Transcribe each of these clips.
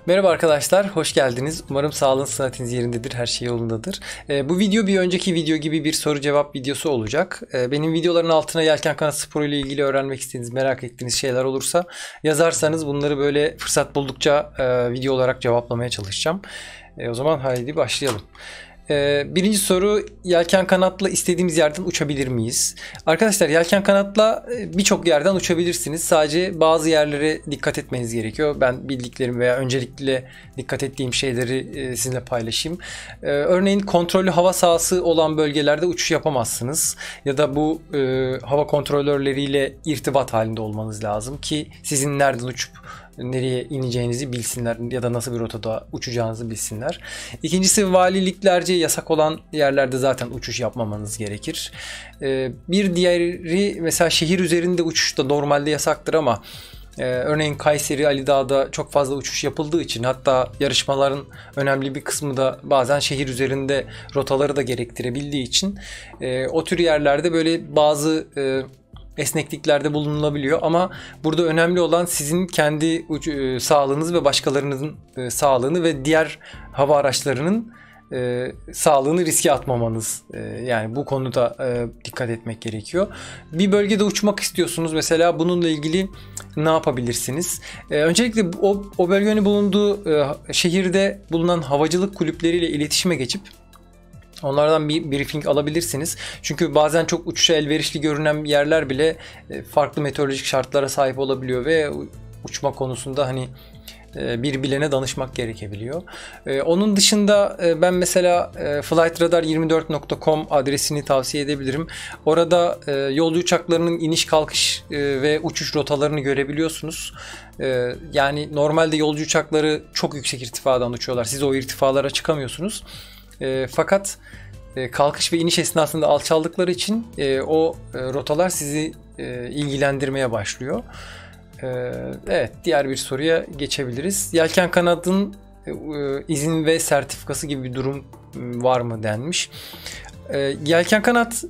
Merhaba arkadaşlar, hoş geldiniz. Umarım sağlığınız, sıhhatiniz yerindedir, her şey yolundadır. Bu video bir önceki video gibi bir soru cevap videosu olacak. Benim videoların altına yelken kanat sporu ile ilgili öğrenmek istediğiniz, merak ettiğiniz şeyler olursa yazarsanız bunları böyle fırsat buldukça video olarak cevaplamaya çalışacağım. O zaman haydi başlayalım. Birinci soru, yelken kanatla istediğimiz yerden uçabilir miyiz? Arkadaşlar, yelken kanatla birçok yerden uçabilirsiniz. Sadece bazı yerlere dikkat etmeniz gerekiyor. Ben bildiklerim veya öncelikle dikkat ettiğim şeyleri sizinle paylaşayım. Örneğin kontrollü hava sahası olan bölgelerde uçuş yapamazsınız. Ya da bu hava kontrolörleriyle irtibat halinde olmanız lazım ki sizin nereden uçup nereye ineceğinizi bilsinler ya da nasıl bir rotada uçacağınızı bilsinler. İkincisi, valiliklerce yasak olan yerlerde zaten uçuş yapmamanız gerekir. Bir diğeri, mesela şehir üzerinde uçuş da normalde yasaktır ama örneğin Kayseri, Ali Dağ'da çok fazla uçuş yapıldığı için, hatta yarışmaların önemli bir kısmı da bazen şehir üzerinde rotaları da gerektirebildiği için o tür yerlerde böyle bazı esnekliklerde bulunulabiliyor ama burada önemli olan sizin kendi sağlığınız ve başkalarınızın sağlığını ve diğer hava araçlarının sağlığını riske atmamanız. Yani bu konuda dikkat etmek gerekiyor. Bir bölgede uçmak istiyorsunuz mesela, bununla ilgili ne yapabilirsiniz? Öncelikle o bölgenin bulunduğu şehirde bulunan havacılık kulüpleriyle iletişime geçip onlardan bir briefing alabilirsiniz. Çünkü bazen çok uçuşa elverişli görünen yerler bile farklı meteorolojik şartlara sahip olabiliyor ve uçma konusunda hani bir bilene danışmak gerekebiliyor. Onun dışında ben mesela flightradar24.com adresini tavsiye edebilirim. Orada yolcu uçaklarının iniş, kalkış ve uçuş rotalarını görebiliyorsunuz. Yani normalde yolcu uçakları çok yüksek irtifadan uçuyorlar. Siz o irtifalara çıkamıyorsunuz. Fakat kalkış ve iniş esnasında alçaldıkları için o rotalar sizi ilgilendirmeye başlıyor. Evet, diğer bir soruya geçebiliriz. Yelken kanadın izin ve sertifikası gibi bir durum var mı denmiş. Yelken kanat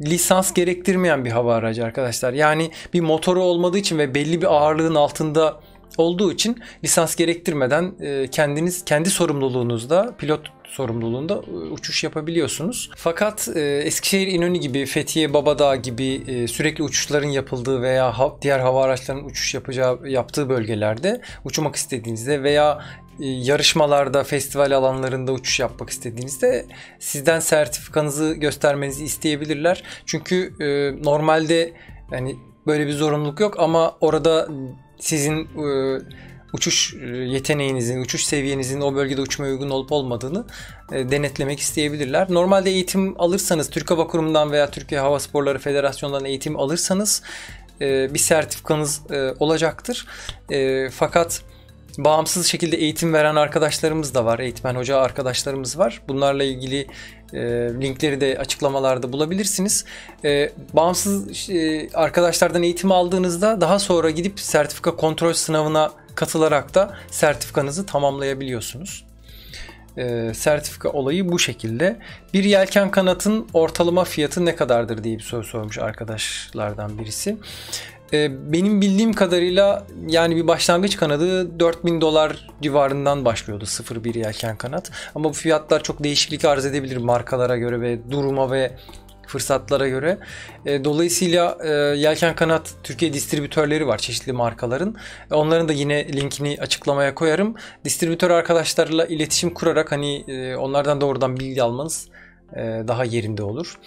lisans gerektirmeyen bir hava aracı arkadaşlar. Yani bir motoru olmadığı için ve belli bir ağırlığın altında olduğu için lisans gerektirmeden kendiniz kendi sorumluluğunuzda, pilot sorumluluğunda uçuş yapabiliyorsunuz. Fakat Eskişehir İnönü gibi, Fethiye Babadağ gibi sürekli uçuşların yapıldığı veya diğer hava araçlarının uçuş yaptığı bölgelerde uçmak istediğinizde veya yarışmalarda, festival alanlarında uçuş yapmak istediğinizde sizden sertifikanızı göstermenizi isteyebilirler. Çünkü normalde yani böyle bir zorunluluk yok ama orada sizin uçuş yeteneğinizin, uçuş seviyenizin o bölgede uçmaya uygun olup olmadığını denetlemek isteyebilirler. Normalde eğitim alırsanız, Türk Hava Kurumu'ndan veya Türkiye Hava Sporları Federasyonu'ndan eğitim alırsanız bir sertifikanız olacaktır. Fakat bağımsız şekilde eğitim veren arkadaşlarımız da var. Eğitmen hoca arkadaşlarımız var. Bunlarla ilgili linkleri de açıklamalarda bulabilirsiniz. Bağımsız arkadaşlardan eğitim aldığınızda daha sonra gidip sertifika kontrol sınavına katılarak da sertifikanızı tamamlayabiliyorsunuz. Sertifika olayı bu şekilde. Bir yelken kanatın ortalama fiyatı ne kadardır diye bir soru sormuş arkadaşlardan birisi. Benim bildiğim kadarıyla yani bir başlangıç kanadı $4000 civarından başlıyordu 0.1 yelken kanat. Ama bu fiyatlar çok değişiklik arz edebilir markalara göre ve duruma ve fırsatlara göre. Dolayısıyla yelken kanat Türkiye distribütörleri var, çeşitli markaların. Onların da yine linkini açıklamaya koyarım. Distribütör arkadaşlarla iletişim kurarak hani onlardan doğrudan bilgi almanız daha yerinde olur.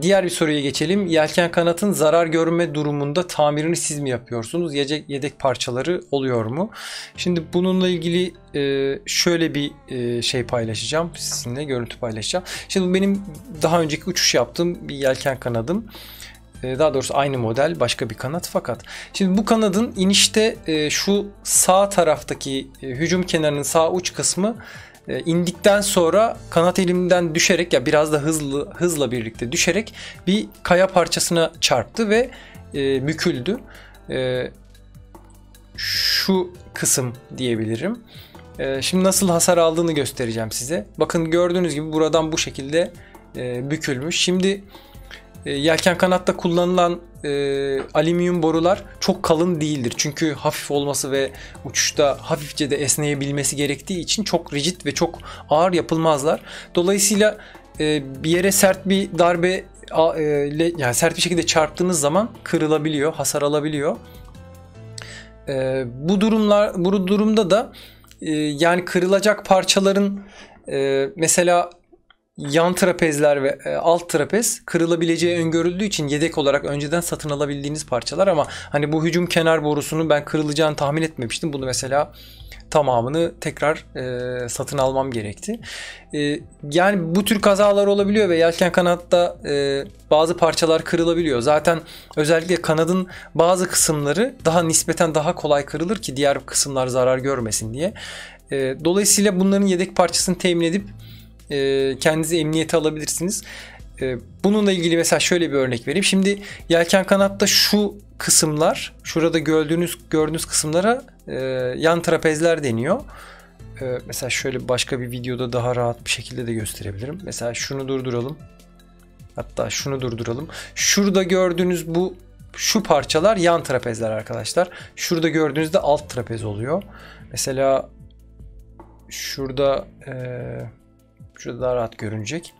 Diğer bir soruya geçelim. Yelken kanatın zarar görme durumunda tamirini siz mi yapıyorsunuz? Yedek parçaları oluyor mu? Şimdi bununla ilgili şöyle bir şey paylaşacağım. Sizinle görüntü paylaşacağım. Şimdi benim daha önceki uçuş yaptığım bir yelken kanadım. Daha doğrusu aynı model, başka bir kanat fakat. Şimdi bu kanadın inişte şu sağ taraftaki hücum kenarının sağ uç kısmı indikten sonra kanat elimden düşerek, ya biraz da hızla birlikte düşerek bir kaya parçasına çarptı ve büküldü. Şu kısım diyebilirim. Şimdi nasıl hasar aldığını göstereceğim size. Bakın, gördüğünüz gibi buradan bu şekilde bükülmüş. Şimdi Yelken kanatta kullanılan alüminyum borular çok kalın değildir. Çünkü hafif olması ve uçuşta hafifçe de esneyebilmesi gerektiği için çok rigid ve çok ağır yapılmazlar. Dolayısıyla bir yere sert bir darbe yani sert bir şekilde çarptığınız zaman kırılabiliyor, hasar alabiliyor. Bu durumda da yani kırılacak parçaların mesela yan trapezler ve alt trapez kırılabileceği öngörüldüğü için yedek olarak önceden satın alabildiğiniz parçalar, ama hani bu hücum kenar borusunun ben kırılacağını tahmin etmemiştim. Bunu mesela tamamını tekrar satın almam gerekti. Yani bu tür kazalar olabiliyor ve yelken kanatta bazı parçalar kırılabiliyor. Zaten özellikle kanadın bazı kısımları nispeten daha kolay kırılır ki diğer kısımlar zarar görmesin diye. Dolayısıyla bunların yedek parçasını temin edip kendinizi emniyete alabilirsiniz. Bununla ilgili mesela şöyle bir örnek vereyim. Şimdi yelken kanatta şu kısımlar, şurada gördüğünüz kısımlara yan trapezler deniyor. Mesela şöyle başka bir videoda daha rahat bir şekilde de gösterebilirim. Mesela şunu durduralım. Hatta şunu durduralım. Şurada gördüğünüz şu parçalar yan trapezler arkadaşlar. Şurada gördüğünüz de alt trapez oluyor. Mesela şurada daha rahat görünecek.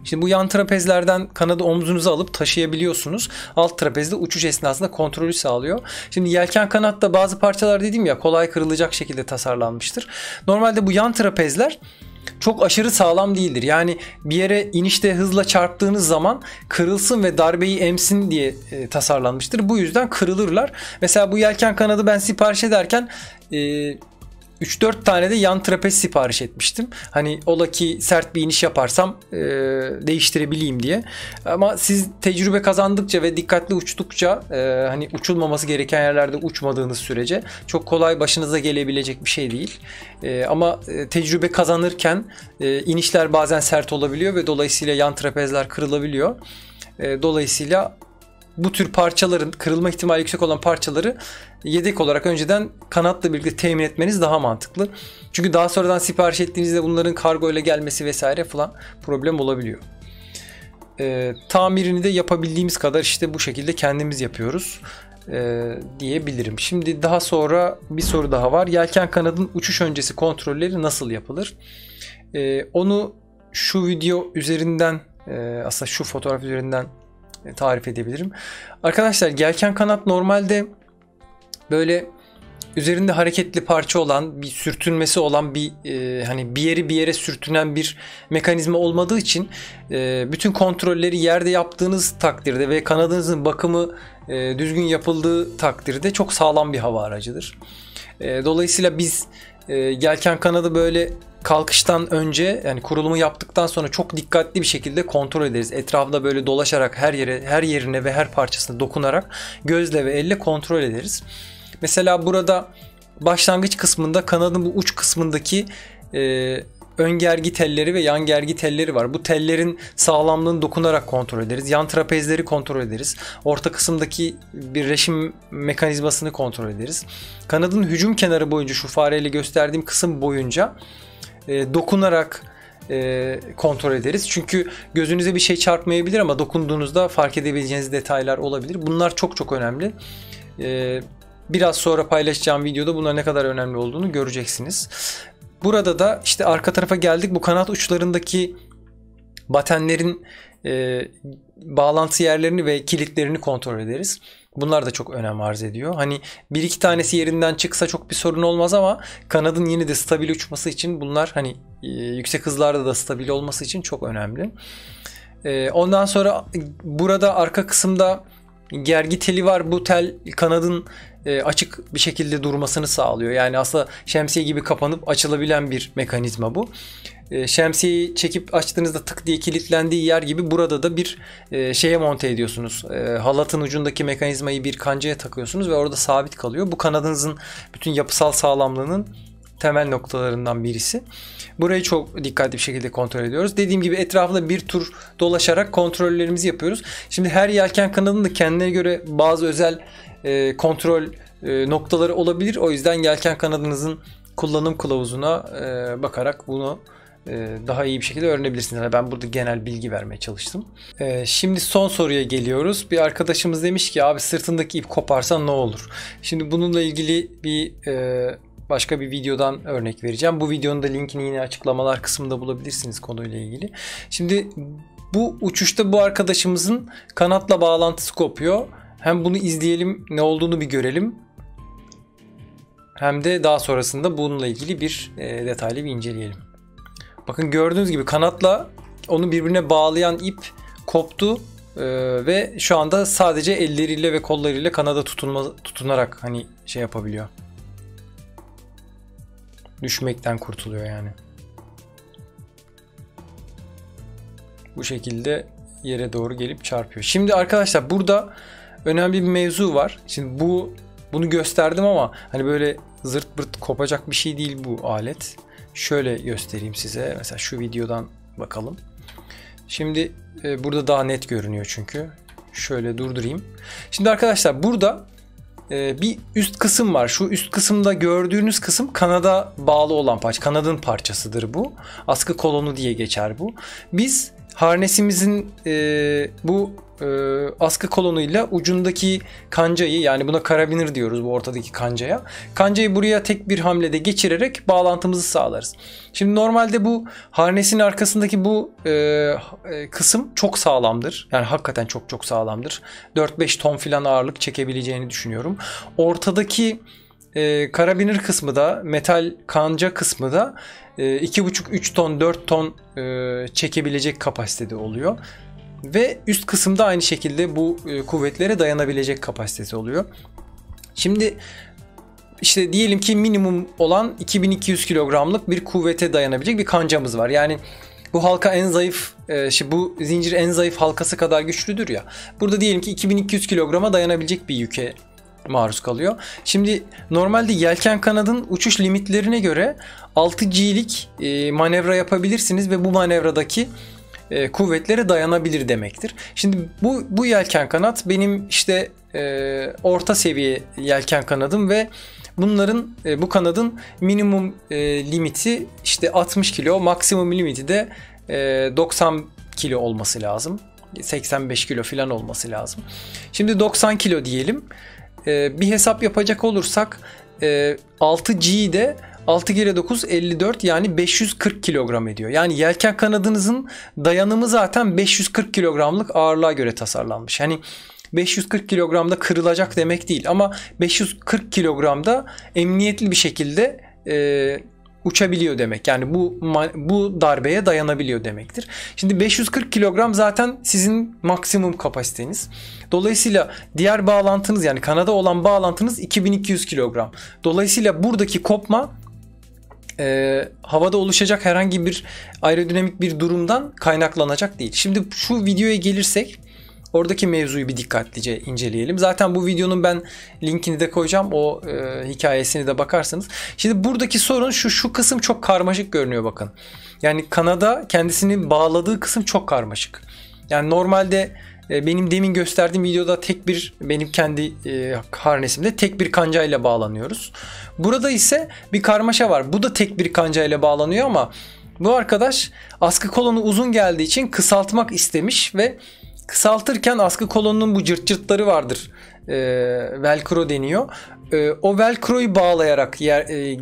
Şimdi bu yan trapezlerden kanadı omzunuza alıp taşıyabiliyorsunuz. Alt trapezde uçuş esnasında kontrolü sağlıyor. Şimdi yelken kanatta bazı parçalar dedim ya kolay kırılacak şekilde tasarlanmıştır. Normalde bu yan trapezler çok aşırı sağlam değildir. Yani bir yere inişte hızla çarptığınız zaman kırılsın ve darbeyi emsin diye tasarlanmıştır. Bu yüzden kırılırlar. Mesela bu yelken kanadı ben sipariş ederken 3-4 tane de yan trapez sipariş etmiştim. Hani ola ki sert bir iniş yaparsam değiştirebileyim diye. Ama siz tecrübe kazandıkça ve dikkatli uçtukça hani uçulmaması gereken yerlerde uçmadığınız sürece çok kolay başınıza gelebilecek bir şey değil. Ama tecrübe kazanırken inişler bazen sert olabiliyor ve dolayısıyla yan trapezler kırılabiliyor. Dolayısıyla bu tür parçaların kırılma ihtimali yüksek olan parçaları yedek olarak önceden kanatla birlikte temin etmeniz daha mantıklı. Çünkü daha sonradan sipariş ettiğinizde bunların kargo ile gelmesi vesaire falan problem olabiliyor. Tamirini de yapabildiğimiz kadar işte bu şekilde kendimiz yapıyoruz diyebilirim. Şimdi daha sonra bir soru daha var. Yelken kanadın uçuş öncesi kontrolleri nasıl yapılır? Onu şu video üzerinden aslında şu fotoğraf üzerinden tarif edebilirim. Arkadaşlar yelken kanat normalde böyle üzerinde hareketli parça olan, bir sürtünmesi olan hani bir yere sürtünen bir mekanizma olmadığı için bütün kontrolleri yerde yaptığınız takdirde ve kanadınızın bakımı düzgün yapıldığı takdirde çok sağlam bir hava aracıdır. Dolayısıyla biz yelken kanadı böyle kalkıştan önce, yani kurulumu yaptıktan sonra çok dikkatli bir şekilde kontrol ederiz. Etrafında böyle dolaşarak her yerine ve her parçasına dokunarak gözle ve elle kontrol ederiz. Mesela burada başlangıç kısmında kanadın bu uç kısmındaki ön gergi telleri ve yan gergi telleri var. Bu tellerin sağlamlığını dokunarak kontrol ederiz. Yan trapezleri kontrol ederiz. Orta kısımdaki birleşim mekanizmasını kontrol ederiz. Kanadın hücum kenarı boyunca, şu fareyle gösterdiğim kısım boyunca dokunarak kontrol ederiz. Çünkü gözünüze bir şey çarpmayabilir ama dokunduğunuzda fark edebileceğiniz detaylar olabilir. Bunlar çok çok önemli. Biraz sonra paylaşacağım videoda bunlar ne kadar önemli olduğunu göreceksiniz. Burada da işte arka tarafa geldik. Bu kanat uçlarındaki batenlerin bağlantı yerlerini ve kilitlerini kontrol ederiz. Bunlar da çok önem arz ediyor. Hani bir iki tanesi yerinden çıksa çok bir sorun olmaz ama kanadın yine de stabil uçması için bunlar hani yüksek hızlarda da stabil olması için çok önemli. Ondan sonra burada arka kısımda gergi teli var. Bu tel kanadın açık bir şekilde durmasını sağlıyor. Yani aslında şemsiye gibi kapanıp açılabilen bir mekanizma bu. Şemsiyeyi çekip açtığınızda tık diye kilitlendiği yer gibi burada da bir şeye monte ediyorsunuz. Halatın ucundaki mekanizmayı bir kancaya takıyorsunuz ve orada sabit kalıyor. Bu kanadınızın bütün yapısal sağlamlığının temel noktalarından birisi. Burayı çok dikkatli bir şekilde kontrol ediyoruz. Dediğim gibi etrafında bir tur dolaşarak kontrollerimizi yapıyoruz. Şimdi her yelken kanadının da kendine göre bazı özel kontrol noktaları olabilir. O yüzden yelken kanadınızın kullanım kılavuzuna bakarak bunu daha iyi bir şekilde öğrenebilirsiniz. Yani ben burada genel bilgi vermeye çalıştım. Şimdi son soruya geliyoruz. Bir arkadaşımız demiş ki abi sırtındaki ip koparsa ne olur? Şimdi bununla ilgili başka bir videodan örnek vereceğim. Bu videonun da linkini yine açıklamalar kısmında bulabilirsiniz konuyla ilgili. Şimdi bu uçuşta bu arkadaşımızın kanatla bağlantısı kopuyor. Hem bunu izleyelim, ne olduğunu bir görelim. Hem de daha sonrasında bununla ilgili bir detaylı bir inceleyelim. Bakın gördüğünüz gibi kanatla onu birbirine bağlayan ip koptu ve şu anda sadece elleriyle ve kollarıyla kanada tutunarak hani şey yapabiliyor. Düşmekten kurtuluyor yani. Bu şekilde yere doğru gelip çarpıyor. Şimdi arkadaşlar burada önemli bir mevzu var. Şimdi bunu gösterdim ama hani böyle zırt pırt kopacak bir şey değil bu alet. Şöyle göstereyim size. Mesela şu videodan bakalım. Şimdi burada daha net görünüyor çünkü. Şöyle durdurayım. Şimdi arkadaşlar burada bir üst kısım var. Şu üst kısımda gördüğünüz kısım kanada bağlı olan parça. Kanadın parçasıdır bu. Askı kolonu diye geçer bu. Biz harnesimizin bu askı kolonuyla ucundaki kancayı, yani buna karabiner diyoruz bu ortadaki kancaya. Kancayı buraya tek bir hamlede geçirerek bağlantımızı sağlarız. Şimdi normalde bu harnesin arkasındaki bu kısım çok sağlamdır. Yani hakikaten çok çok sağlamdır. 4-5 ton filan ağırlık çekebileceğini düşünüyorum. Ortadaki karabiner kısmı da, metal kanca kısmı da 2,5-3 ton 4 ton çekebilecek kapasitede oluyor. Ve üst kısımda aynı şekilde bu kuvvetlere dayanabilecek kapasitesi oluyor. Şimdi işte diyelim ki minimum olan 2200 kilogramlık bir kuvvete dayanabilecek bir kancamız var. Yani bu halka en zayıf, bu zincir en zayıf halkası kadar güçlüdür ya. Burada diyelim ki 2200 kilograma dayanabilecek bir yüke maruz kalıyor. Şimdi normalde yelken kanadın uçuş limitlerine göre 6G'lik manevra yapabilirsiniz ve bu manevradaki kuvvetlere dayanabilir demektir. Şimdi bu yelken kanat benim işte orta seviye yelken kanadım ve bu kanadın minimum limiti işte 60 kilo, maksimum limiti de 90 kilo olması lazım. 85 kilo falan olması lazım. Şimdi 90 kilo diyelim. Bir hesap yapacak olursak 6G'de 6 kere 9 54, yani 540 kilogram ediyor. Yani yelken kanadınızın dayanımı zaten 540 kilogramlık ağırlığa göre tasarlanmış. Hani 540 kilogramda kırılacak demek değil ama 540 kilogramda emniyetli bir şekilde uçabiliyor demek. Yani bu darbeye dayanabiliyor demektir. Şimdi 540 kilogram zaten sizin maksimum kapasiteniz. Dolayısıyla diğer bağlantınız, yani kanada olan bağlantınız 2200 kilogram. Dolayısıyla buradaki kopma havada oluşacak herhangi bir aerodinamik bir durumdan kaynaklanacak değil. Şimdi şu videoya gelirsek oradaki mevzuyu bir dikkatlice inceleyelim. Zaten bu videonun ben linkini de koyacağım. O hikayesini de bakarsanız. Şimdi buradaki sorun şu kısım çok karmaşık görünüyor bakın. Yani kanada kendisini bağladığı kısım çok karmaşık. Yani normalde benim demin gösterdiğim videoda benim kendi harnesimde tek bir kancayla bağlanıyoruz. Burada ise bir karmaşa var. Bu da tek bir kancayla bağlanıyor ama bu arkadaş askı kolonu uzun geldiği için kısaltmak istemiş ve kısaltırken askı kolonunun bu cırt cırtları vardır. Velcro deniyor. O velcro'yu bağlayarak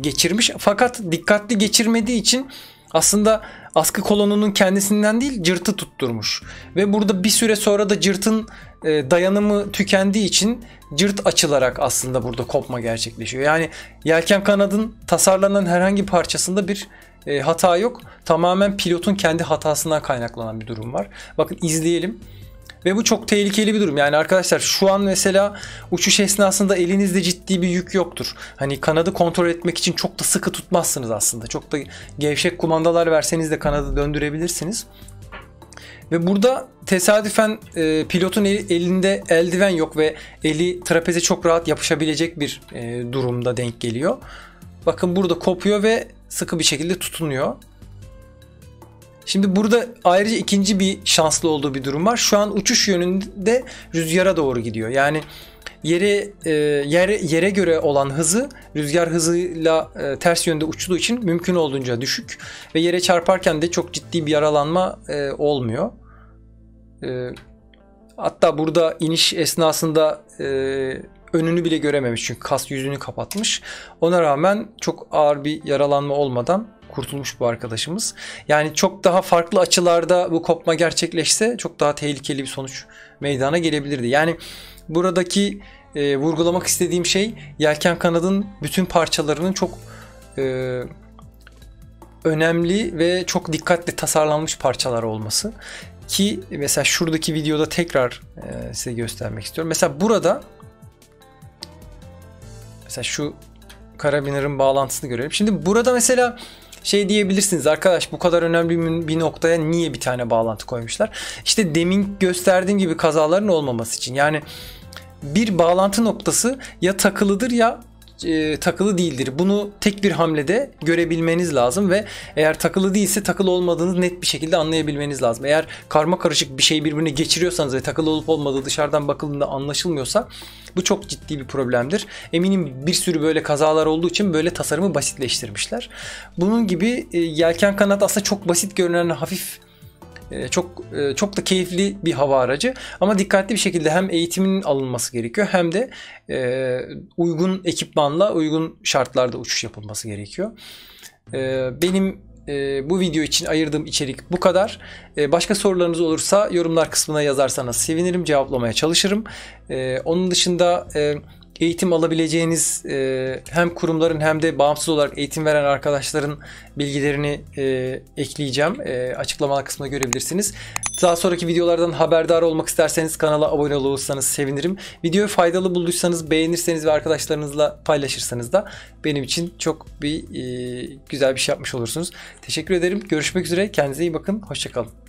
geçirmiş. Fakat dikkatli geçirmediği için aslında askı kolonunun kendisinden değil cırtı tutturmuş. Ve burada bir süre sonra da cırtın dayanımı tükendiği için cırt açılarak aslında burada kopma gerçekleşiyor. Yani yelken kanadın tasarlanan herhangi bir parçasında bir hata yok. Tamamen pilotun kendi hatasından kaynaklanan bir durum var. Bakın izleyelim. Ve bu çok tehlikeli bir durum. Yani arkadaşlar şu an mesela uçuş esnasında elinizde ciddi bir yük yoktur. Hani kanadı kontrol etmek için çok da sıkı tutmazsınız aslında. Çok da gevşek kumandalar verseniz de kanadı döndürebilirsiniz. Ve burada tesadüfen pilotun elinde eldiven yok ve eli trapeze çok rahat yapışabilecek bir durumda denk geliyor. Bakın burada kopuyor ve sıkı bir şekilde tutunuyor. Şimdi burada ayrıca ikinci bir şanslı olduğu bir durum var. Şu an uçuş yönünde rüzgara doğru gidiyor. Yani yere göre olan hızı rüzgar hızıyla ters yönde uçtuğu için mümkün olduğunca düşük ve yere çarparken de çok ciddi bir yaralanma olmuyor. Hatta burada iniş esnasında önünü bile görememiş çünkü kas yüzünü kapatmış. Ona rağmen çok ağır bir yaralanma olmadan kurtulmuş bu arkadaşımız. Yani çok daha farklı açılarda bu kopma gerçekleşse çok daha tehlikeli bir sonuç meydana gelebilirdi. Yani buradaki vurgulamak istediğim şey yelken kanadın bütün parçalarının çok önemli ve çok dikkatli tasarlanmış parçalar olması. Ki mesela şuradaki videoda tekrar size göstermek istiyorum. Mesela burada şu karabinerin bağlantısını görelim. Şimdi burada mesela şey diyebilirsiniz, arkadaş bu kadar önemli bir noktaya niye bir tane bağlantı koymuşlar? İşte demin gösterdiğim gibi kazaların olmaması için. Yani bir bağlantı noktası ya takılıdır ya takılı değildir. Bunu tek bir hamlede görebilmeniz lazım ve eğer takılı değilse takılı olmadığını net bir şekilde anlayabilmeniz lazım. Eğer karma karışık bir şey birbirine geçiriyorsanız ve takılı olup olmadığı dışarıdan bakıldığında anlaşılmıyorsa bu çok ciddi bir problemdir. Eminim bir sürü böyle kazalar olduğu için böyle tasarımı basitleştirmişler. Bunun gibi yelken kanat aslında çok basit görünen, hafif, çok da keyifli bir hava aracı ama dikkatli bir şekilde hem eğitimin alınması gerekiyor hem de uygun ekipmanla uygun şartlarda uçuş yapılması gerekiyor. Benim bu video için ayırdığım içerik bu kadar. Başka sorularınız olursa yorumlar kısmına yazarsanız sevinirim, cevaplamaya çalışırım. Onun dışında eğitim alabileceğiniz hem kurumların hem de bağımsız olarak eğitim veren arkadaşların bilgilerini ekleyeceğim. Açıklamalar kısmına görebilirsiniz. Daha sonraki videolardan haberdar olmak isterseniz kanala abone olursanız sevinirim. Videoyu faydalı bulduysanız, beğenirseniz ve arkadaşlarınızla paylaşırsanız da benim için çok güzel bir şey yapmış olursunuz. Teşekkür ederim. Görüşmek üzere. Kendinize iyi bakın. Hoşça kalın.